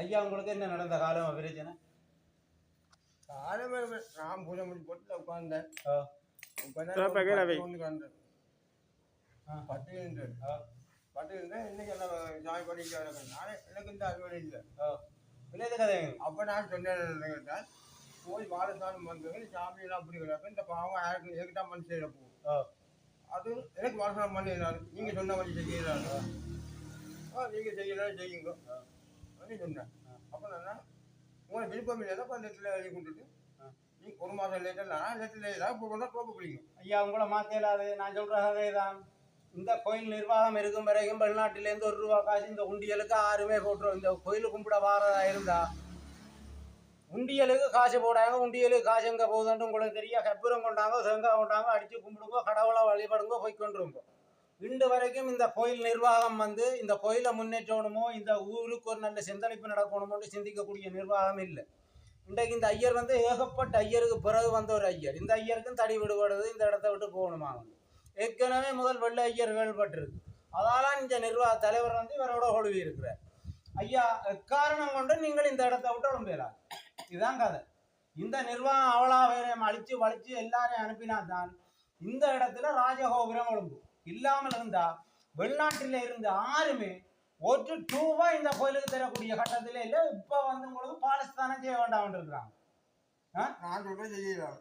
ஐயா உங்களுக்கு என்ன நடந்த காலம் பிரச்சனை? காலமே நான் பூஜை முடிச்சு போட்டு உட்கார்ந்தேன். பட்டு இன்னைக்கு எல்லாம் ஜாய் பண்ணிட்டு எனக்கு இந்த அறுவடை இல்லை. அப்ப நான் சொன்னேன், போய் வாழத்தான் வந்தவங்க சாமியெல்லாம் அப்படி கிடையாது. இந்த பாவம் யாருக்கு எதுக்கிட்டா மண் செய்யற போ அது எனக்கு வாசனம் பண்ணிடுறாரு. நீங்க சொன்ன மாதிரி செய்யறாரு. நீங்க செய்யலாம் செய்யுங்க அப்படின்னு சொன்னேன். அப்ப நான் உங்களை விருப்பம் இல்லைன்னா இப்போ நெட்டில் எழுதி கொண்டுட்டு நீ ஒரு மாதம் லேட்டா நெட்டில் எழுதா இப்போ கொண்டா கோப்பு பிடிக்கும். ஐயா உங்களை மாற்ற இயலாது. நான் சொல்றதே தான். இந்த கோயில் நிர்வாகம் இருக்கும் வரைக்கும் வெளிநாட்டிலேருந்து ₹1 காசு இந்த உண்டியலுக்கு யாருமே போட்டுரும். இந்த கோயில் கும்பிட வாரதா இருந்தா உண்டியலுக்கு காசு போடாங்க. உண்டியலுக்கு காசு எங்கே போகுதுன்ட்டு உங்களுக்கு தெரியா. கற்பூரம் கொண்டாங்க, தேங்காய் கொண்டாங்க, அடித்து கும்பிடுங்க, கடவுளை வழிபடுங்க, போய்கொண்டிருங்க. இன்று வரைக்கும் இந்த கோயில் நிர்வாகம் இந்த கோயிலை முன்னேற்றணுமோ இந்த ஊருக்கு ஒரு நல்ல செந்தளிப்பு நடக்கணுமோன்னு சிந்திக்கக்கூடிய நிர்வாகம் இல்லை. இன்றைக்கு இந்த ஐயர் ஏகப்பட்ட ஐயருக்கு பிறகு வந்த ஒரு ஐயர். இந்த ஐயருக்கும் தடி விடுபடுது, இந்த இடத்த விட்டு போகணுமாங்க. ஏற்கனவே முதல் வெள்ளை ஐயர்கள் பட்டிருக்கு. அதால இந்த நிர்வாக தலைவர் இவரோட கொழுவி இருக்கிறார். ஐயா எக்காரணம் கொண்டு நீங்கள் இந்த இடத்த விட்டு உடம்பேறாது. இதுதான் கதை. இந்த நிர்வாகம் அவளா வேறையும் அழிச்சு வலிச்சு எல்லாரையும் அனுப்பினா தான் இந்த இடத்துல ராஜகோபுரம் ஒழுங்கு. இல்லாமல் இருந்தா வெளிநாட்டில இருந்து யாருமே ₹1 இந்த கோயிலுக்கு தரக்கூடிய கட்டத்திலே இல்லை. இப்ப உங்களுக்கு பாலஸ்தானம் செய்ய வேண்டாம் இருக்கிறாங்க. நான் சொல்றேன் செய்யலாம்.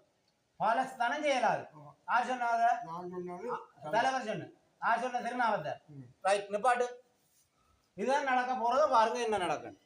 பாலஸ்தானம் செய்யலாது. யார் சொன்னாத? நான் சொன்னது தலைவர் சொன்ன. யார் சொன்ன? திருநாவத்தர். ரைட் நிப்பாட்டு. இதுதான் நடக்க போறத பாருங்க என்ன நடக்கும்.